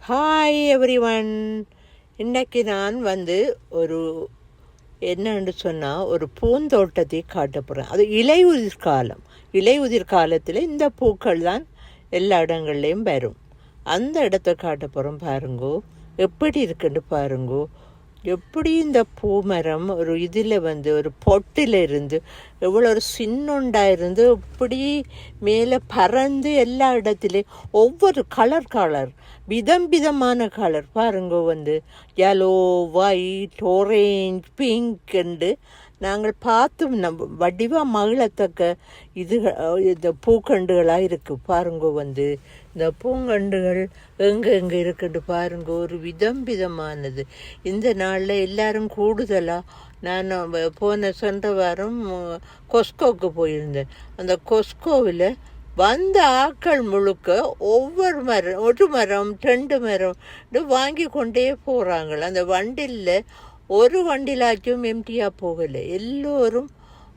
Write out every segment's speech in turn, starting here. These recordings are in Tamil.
Hi everyone. இன்றைக்கி நான் ஒரு என்னன்னு சொன்னால் ஒரு பூந்தோட்டத்தை காட்ட போகிறேன். அது இலையுதிர் காலம். இலையுதிர் காலத்தில் இந்த பூக்கள் தான் எல்லா இடங்கள்லேயும் வரும். அந்த இடத்த காட்ட போகிறோம். பாருங்கோ எப்படி இருக்குன்னு பாருங்கோ. எப்படி இந்த பூமரம் ஒரு இதில் ஒரு பொட்டில் இருந்து எவ்வளோ ஒரு சின்னொண்டாக இருந்து இப்படி மேலே பறந்து எல்லா இடத்துலையும் ஒவ்வொரு கலர் விதமான கலர் பாருங்க. yellow, white, orange, pink என்று நாங்கள் பார்த்து வடிவாக மகிழத்தக்க இந்த பூக்கண்டுகளாக இருக்குது பாருங்க. இந்த பூங்கண்டுகள் எங்கே இருக்குன்னு பாருங்க. ஒரு விதமானது. இந்த நாளில் எல்லாரும் கூடுதலாக நான் சென்ற வாரம் கொஸ்கோவுக்கு போயிருந்தேன். அந்த கொஸ்கோவில் வந்த ஆக்கள் முழுக்க ஒவ்வொரு மரம், ஒரு மரம், 2 மரம் வாங்கி கொண்டே போகிறாங்க. அந்த வண்டியில் ஒரு வண்டிலாச்சும் எம்டியாக போகலை. எல்லோரும்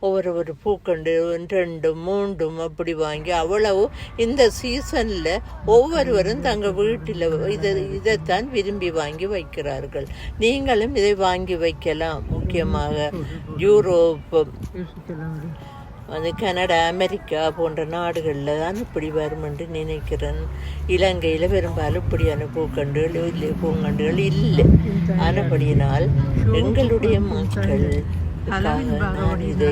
ஒவ்வொரு பூக்கண்டு 2, 3 அப்படி வாங்கி அவ்வளவு இந்த சீசனில் ஒவ்வொருவரும் தங்கள் வீட்டில் இதைத்தான் விரும்பி வாங்கி வைக்கிறார்கள். நீங்களும் இதை வாங்கி வைக்கலாம். முக்கியமாக யூரோப், கனடா, அமெரிக்கா போன்ற நாடுகளில் தான் இப்படி வரும் என்று நினைக்கிறேன். இலங்கையில் பெரும்பாலும் இப்படியான பூங்கண்டுகள் இல்லை. ஆனபடியினால் எங்களுடைய மக்கள் நான் இதை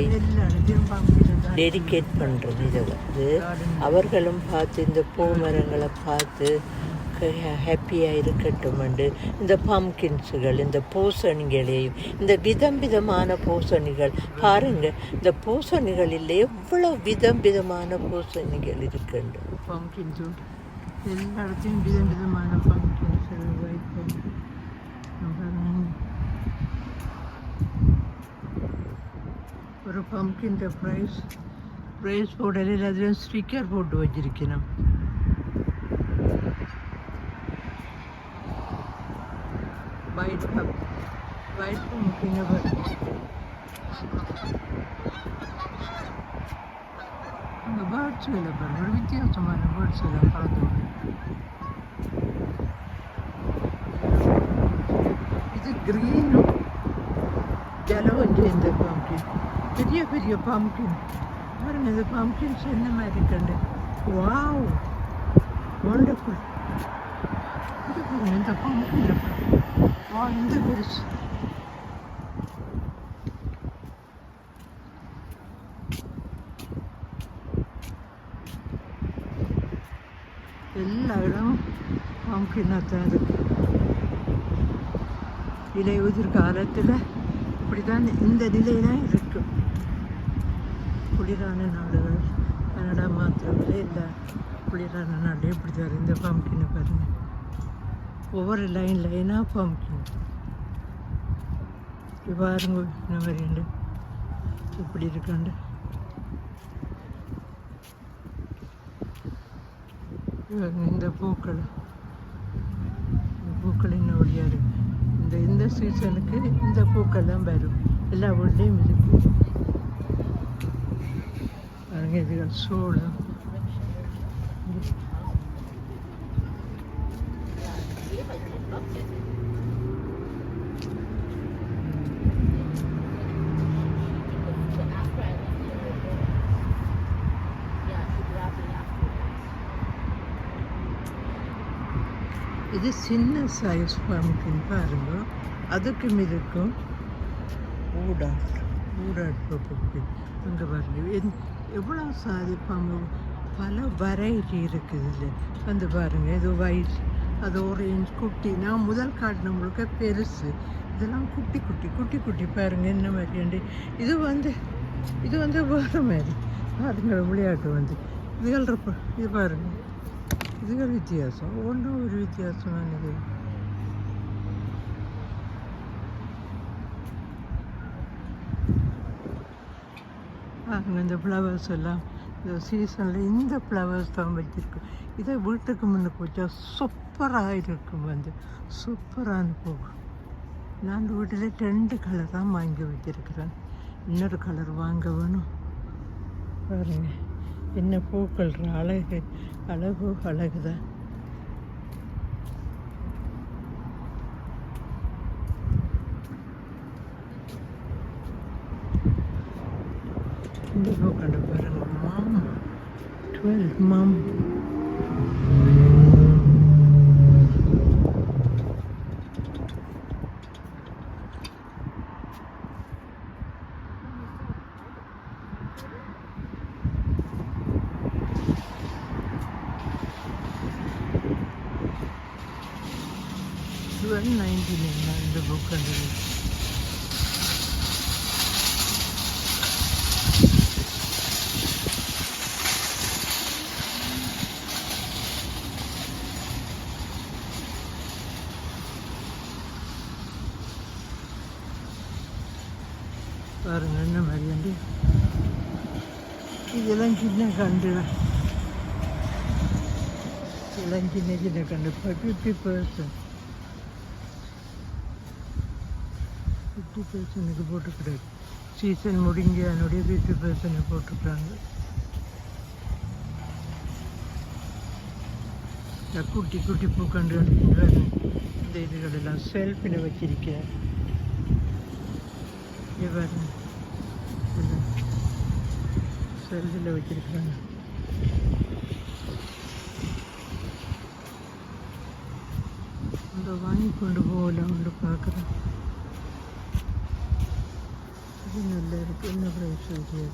டெடிகேட் பண்ணுறது. இதை அவர்களும் பார்த்து இந்த பூ மரங்களை பார்த்து ஹாப்பியாக இருக்கட்டும் என்று இந்த பம்கின்ஸுகள், இந்த பூசணிகளையும், இந்த விதமான பூசணிகள் பாருங்கள். இந்த பூசணிகளில் எவ்வளோ விதமான பூசணிகள் இருக்கின்ற பம்கின்ஸு எல்லா இடத்தையும் விதமான பம்கின்ஸ். ஒரு பம்கின் ப்ரைஸ் போடல அதில் ஸ்டிக்கர் போட்டு வச்சிருக்கணும். ஒயிட் பம்கின் அந்த பேர்ட்ஸ் வேலை பாருங்க. ஒரு வித்தியாசமான பேர்ட்ஸ் எல்லாம் பறந்து. இது கிரீனும் ஜலவும் சேர்ந்த பம்கின். பெரிய பம்கின் பாருங்க. இந்த பம்கின்ஸ் என்ன மாதிரி இருக்குண்டு. Wow, wonderful. இது பாருங்க இந்த பம்கின். வா, இந்த பெருசு. எல்லா இடமும் பம்கினாக தான் இருக்கு. இலையுதிர் காலத்தில் இப்படிதான் இந்த நிலையெல்லாம் இருக்கும். குளிரான நாடுகள் கனடா மாத்திரமில்லை, எல்லா குளிரான நாடு எப்படி தான் இந்த பம்கினை பாருங்கள். ஒவ்வொரு லைனாக பம்கின் பாருங்க. இந்த மாதிரி இப்படி இருக்காண்டு. இந்த பூக்கள் இன்னும் ஒளியாக இருக்கு. இந்த சீசனுக்கு இந்த பூக்கள் தான் வரும். எல்லா வீட்லேயும் இருக்கு பாருங்க. இதுகள் சோளம். இது சின்ன சைஸ் பம்கின் பாருங்க. அதுக்கும் இதுக்கும் ஊடாட் பம்கின் அங்கே பாருங்க. எவ்வளோ சாதி பல வெரைட்டி இருக்குது. இல்லை பாருங்க. இது ஒயிட், அது ஆரஞ்சு, குட்டி. நான் முதல் காட்டினவங்களுக்கு பெருசு. இதெல்லாம் குட்டி பாருங்க என்ன மாதிரி. இது வேறு மாதிரி பாருங்க. விளையாட்டு இது பாருங்க. இதுகள் வித்தியாசம். ஒன்றும் ஒரு வித்தியாசமானது. பாருங்க இந்த ஃப்ளவர்ஸ் எல்லாம் இந்த சீசனில் இந்த ஃப்ளவர்ஸ் தான் வச்சுருக்கு. இதை வீட்டுக்கு முன்னுக்கு வச்சா சூப்பராக இருக்கும். சூப்பரான போகும். நான் வீட்டில் 2 கலர் தான் வாங்கி வச்சிருக்கிறேன். இன்னொரு கலர் வாங்க வேணும். பாருங்க என்ன பூக்கள் அழகு தான். இந்த பூக்கண்டு பாருங்க மாம் 12 மாம். இந்த புக் கண்டு பாருங்க என்ன மாதிரி வந்து இதெல்லாம் சின்ன கண்டு, இதெல்லாம் சின்ன சின்ன கண்டு 50% போட்டுக்கிறாரு. சீசன் முடிஞ்சு அதனுடைய 50% போட்டுக்கிறாங்க. குட்டி குட்டி பூக்கண்டுகள் இந்த இதுகளெல்லாம் செல்ஃபில் வச்சிருக்கேன். பாருங்க செல்ஃபில் வச்சிருக்கிறாங்க. இந்த வாங்கி கொண்டு போகலாம்னு பார்க்குறேன். இது நல்லா இருக்கு. என்ன ப்ரைஸ் ஆகுது?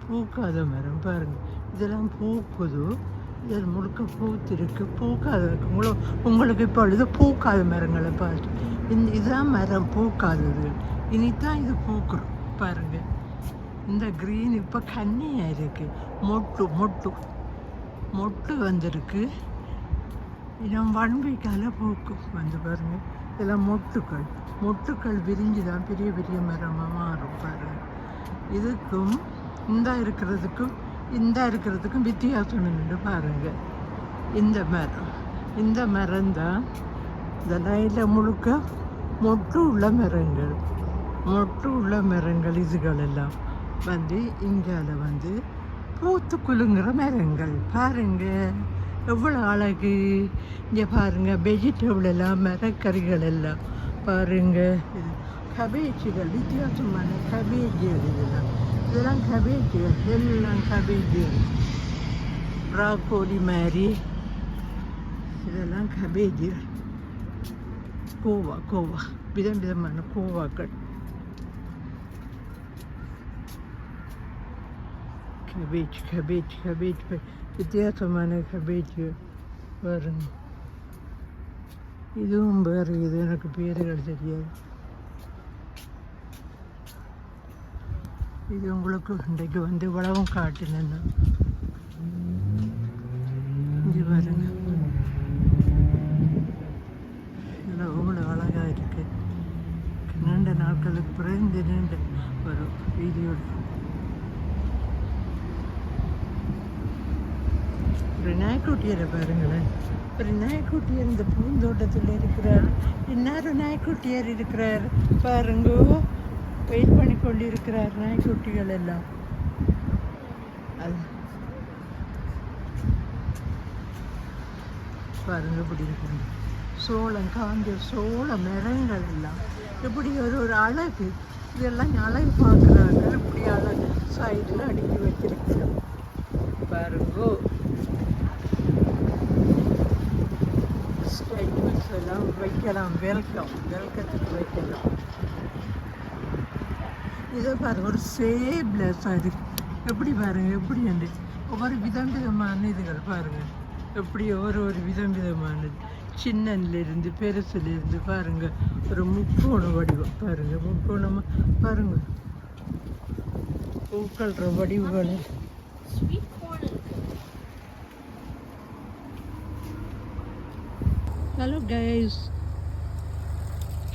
பூக்காத மரம் பாருங்க, இதெல்லாம் பூக்குது. இதில் முழுக்க பூத்திருக்கு. பூக்காத இருக்கு. உங்களுக்கு இப்பொழுது பூக்காத மரங்களை பார்த்து இதுதான் மரம் பூக்காதது. இனித்தான் இது பூக்குறோம் பாருங்க. இந்த க்ரீன் இப்போ கன்னியாக இருக்கு. மொட்டு மொட்டு மொட்டு வந்திருக்கு. இன்னும் 1 வீக்கால பூக்கும் வந்து பாருங்க. இதெல்லாம் மொட்டுக்கள் மொட்டுக்கள் விரிஞ்சு தான் பெரிய பெரிய மரமாக மாறும் பாருங்க. இதுக்கும் இந்த இருக்கிறதுக்கும் வித்தியாசம் நின்று பாருங்க. இந்த மரம் தான் இந்த லைனில் முழுக்க மொட்டு உள்ள மரங்கள் இதுகளெல்லாம் வந்து இங்கால வந்து பூத்து குலுங்குற மரங்கள் பாருங்க. எவ்வளோ அழகு. இங்கே பாருங்கள் வெஜிடபிள் எல்லாம் மரக்கறிகள் எல்லாம் பாருங்கள். இது கபேஜுகள், வித்தியாசமான கபேஜுகள். இதெல்லாம் கபேஜுகள், எல்லாம் கபேஜுகள். ப்ராக்கோலி மாதிரி இதெல்லாம் கபேஜுகள். கோவா விதமான கோவாக்கள். கபேஜ் வித்தியாசமான கபேஜ் பாருங்க. இதுவும் வேறு, இது எனக்கு பேருகள் தெரியாது. இது உங்களுக்கு இன்றைக்கு வந்து இவ்வளவும் காட்டினேன்னா இது பாருங்க. இதில் அவ்வளோ அழகாக இருக்குது. நீண்ட நாட்களுக்கு பிறகு நீண்ட ஒரு வீடியோ. ஒரு நாய்க்குட்டியரை பாருங்களேன். ஒரு நாய்க்குட்டியர் இந்த பூந்தோட்டத்தில் இருக்கிறார். இன்னொரு நாய்க்குட்டியர் இருக்கிறார் பாருங்க. வெயிட் பண்ணி கொண்டு இருக்கிறார் நாய்க்குட்டிகள் எல்லாம். அது பாருங்க இப்படி இருக்கிறது. காஞ்ச சோள மரங்கள் எல்லாம் இப்படி ஒரு அழகு. இதெல்லாம் அழகு பார்க்குறாங்க. இப்படி அழகு சைடில் அடுக்கி வச்சிருக்கிறோம் பாருங்கோ. ஸ்டைல்ஸ் எல்லாம் வைக்கலாம். வெல்கத்துக்கு வைக்கலாம். இதை பாருங்க, ஒரு சேப்லெஸ்ஸாக இருக்குது. எப்படி பாருங்க, எப்படி வந்து ஒவ்வொரு விதமான இதுகள் பாருங்கள். எப்படி ஒரு விதமானது. சின்னன்லேருந்து பெருசுலேருந்து பாருங்கள். ஒரு முக்கோண வடிவம் பாருங்கள். முக்கோணமாக பாருங்கள். பூக்கள் வடிவுகள். Hello guys.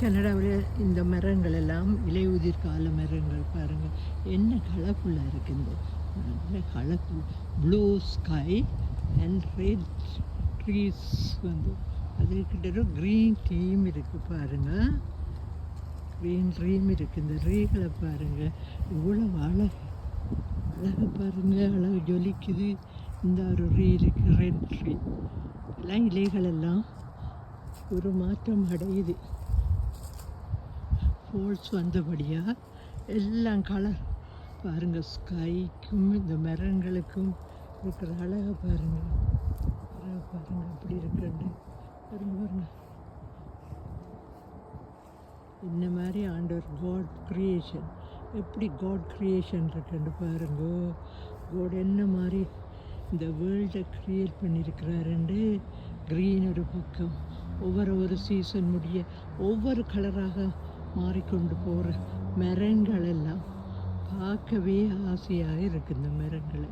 கனடாவில் இந்த மரங்கள் எல்லாம் இலையுதிர் கால மரங்கள் பாருங்கள். என்ன கலர்ஃபுல்லாக இருக்குது. நல்ல colourful blue sky and red trees வந்து அதுக்கிட்ட ஒரு க்ரீன் டீம் இருக்குது பாருங்கள். க்ரீன் ட்ரீம் இருக்குது. இந்த ட்ரீகளை பாருங்கள். இவ்வளோ அழகு பாருங்கள். அழகு ஜொலிக்குது. இந்த ஒரு ட்ரீ இருக்குது, ரெட் ட்ரீ. எல்லாம் இலைகளெல்லாம் ஒரு மாற்றம் அடையுது. ஃபால்ஸ் வந்தபடியாக எல்லாம் கலர் பாருங்கள். ஸ்கைக்கும் இந்த மரங்களுக்கும் இருக்கிற அழகை பாருங்கள். பாருங்கள் அப்படி இருக்குண்டு பாருங்க. இந்த மாதிரி ஆண்டவர் காட் க்ரியேஷன், எப்படி காட் க்ரியேஷன் இருக்குன்னு பாருங்க. காட் என்ன மாதிரி இந்த வேர்ல்டை க்ரியேட் பண்ணியிருக்கிறாருண்டு. க்ரீன் ஒரு பக்கம், ஒவ்வொரு சீசன் முடிய ஒவ்வொரு கலராக மாறிக்கொண்டு போகிற மரங்கள் எல்லாம் பார்க்கவே ஆசையாக இருக்குது. இந்த மரங்களை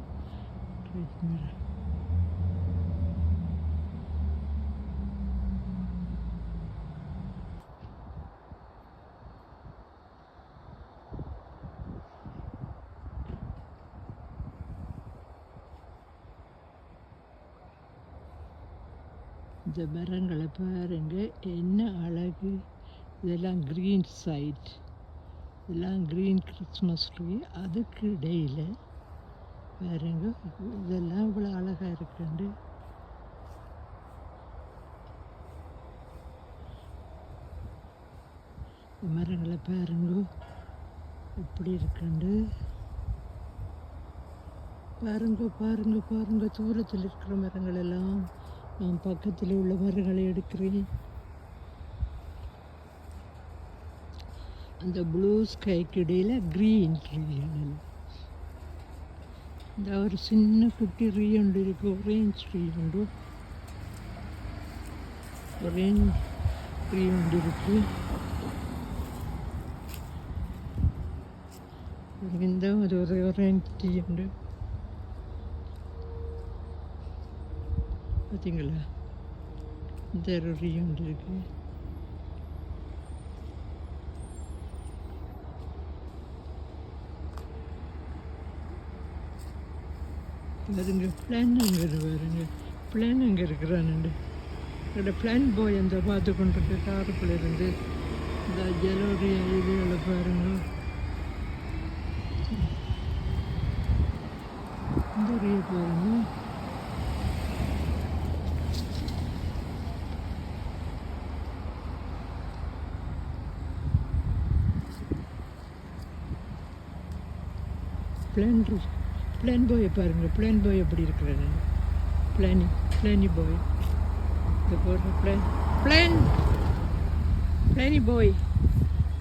இந்த மரங்களை பாருங்க, என்ன அழகு. இதெல்லாம் க்ரீன் சைட், இதெல்லாம் க்ரீன் கிறிஸ்மஸ் ட்ரீ. அதுக்கு இடையில் பாருங்க, இதெல்லாம் இவ்வளோ அழகாக இருக்குண்டு. இந்த மரங்களை பாருங்க எப்படி இருக்குண்டு. பாருங்க தூரத்தில் இருக்கிற மரங்கள் எல்லாம் நான் பக்கத்தில் உள்ள மரங்களை எடுக்கிறேன். அந்த ப்ளூ ஸ்கைக்கு இடையில் க்ரீன் ட்ரீகள். இந்த ஒரு சின்ன குட்டி ட்ரீ உண்டு இருக்குது, ஒரேஞ்ச் ட்ரீ உண்டு, ஒரேஞ்ச் ட்ரீ உண்டு இருக்குது. இந்த ஒரு ஒரேஞ்ச் ட்ரீ உண்டு பார்த்தீங்களா. இந்த ஒரு ட்ரீ உண்டு இருக்குது. பாருங்க பிளான் அங்கே பாருங்க, பிளான் அங்கே இருக்கிறானுண்டு. என்னோட பிளான் போய் அந்த பார்த்து கொண்டிருக்க காருக்குள்ள இருந்து இந்த ஜலோடைய இதுகளை பாருங்க. இந்த ரீ பாருங்க. பிளான் பாயை பாருங்கள். பிளான் பாய் எப்படி இருக்கிறாரு. பிளானி பாய். இந்த போடுற பிளானி பாய்.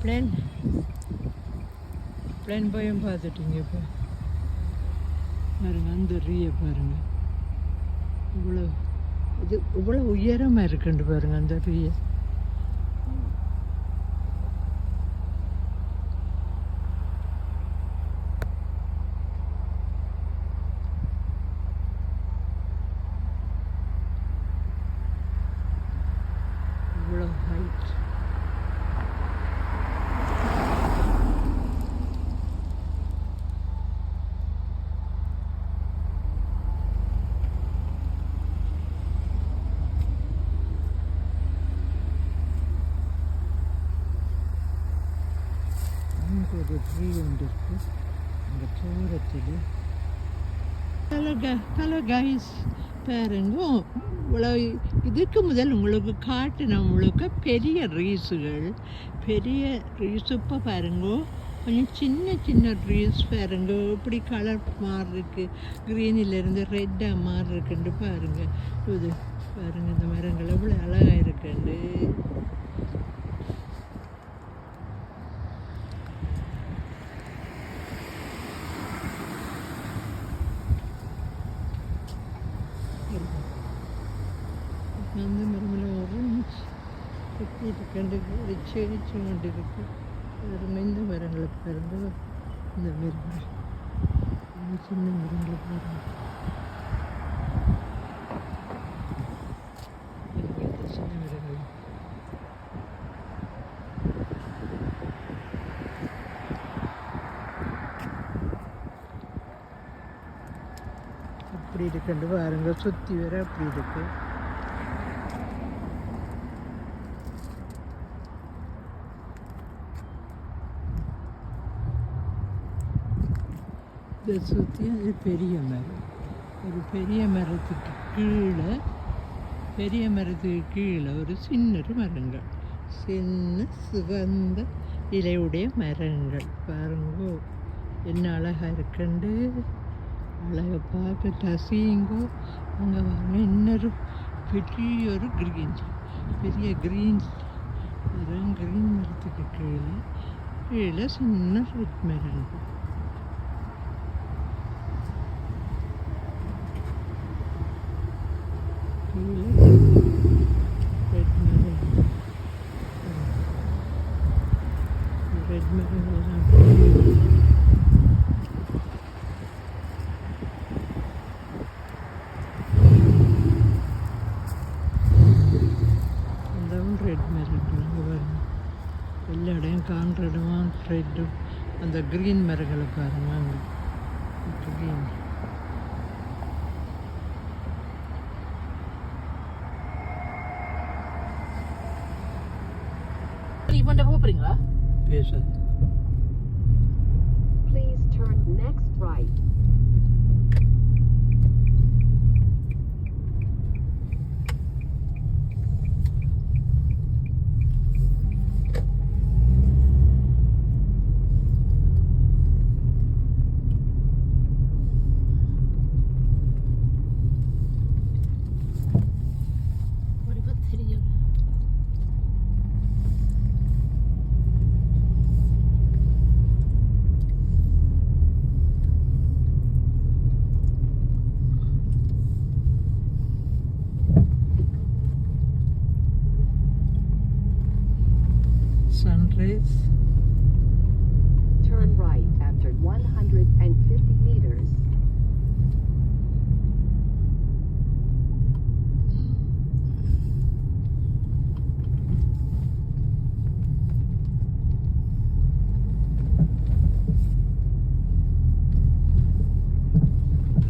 பிளான் பாயும் பார்த்துட்டீங்க. இப்போ பாருங்கள் அந்த ரீயை பாருங்கள், இவ்வளோ உயரமாக இருக்குண்டு பாருங்கள் அந்த ரீயை. ஒரு ட்ரீ ஒன்று இருக்குது அந்த தூரத்தில். ஹலோ கைஸ் பாருங்க, இவ்வளோ இதுக்கு முதல் உங்களுக்கு காட்டின முழுக்க பெரிய ரீஸுகள், பெரிய ரீஸ். இப்போ பாருங்க கொஞ்சம் சின்ன ரீஸ் பாருங்க, இப்படி கலர் மாறி இருக்குது. க்ரீனிலேருந்து ரெட்டாக மாறி இருக்குண்டு பாருங்கள். இது பாருங்கள் இந்த மரங்கள் எவ்வளோ அழகாக இருக்குண்டு. அந்த மரமில் ஆரஞ்சு கட்டி இருக்கண்டு செடிச்சு கொண்டு இருக்கு. இந்த மரங்களை பாருங்க, இந்த மரங்கள் சின்ன மரங்களை பாருங்க. சின்ன மரங்கள் அப்படி இருக்கண்டு பாருங்க, சுற்றி வர அப்படி இருக்கு. இதை சுற்றி அது பெரிய மரம். ஒரு பெரிய மரத்துக்கு கீழே பெரிய மரத்துக்கு கீழே ஒரு சின்ன மரங்கள், சின்ன சிவந்த இலையுடைய மரங்கள் பாருங்கோ, என்ன அழகாக இருக்குண்டு. அழகை பார்க்க ரசிங்கோ. அங்கே வாங்க இன்னொரு பெரிய ஒரு க்ரீன், பெரிய க்ரீன் க்ரீன் மரத்துக்கு கீழே சின்ன ரெட் மரங்கள். கீழே ரெட் மரங்கள், ரெட் மரங்கள் ரெட் மரங்கள் வரும். எல்லா இடையும் காண்ற இடமா ரெட்டு, அந்த க்ரீன் மரங்களை பாருங்க. அங்கே க்ரீன் போறீங்களா? பேசாது. Please turn next right. Sunrise. Turn right after 150 meters.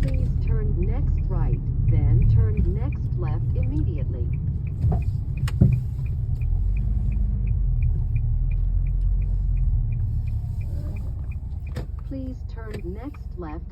Please turn next right, then turn next left immediately. Please turn next left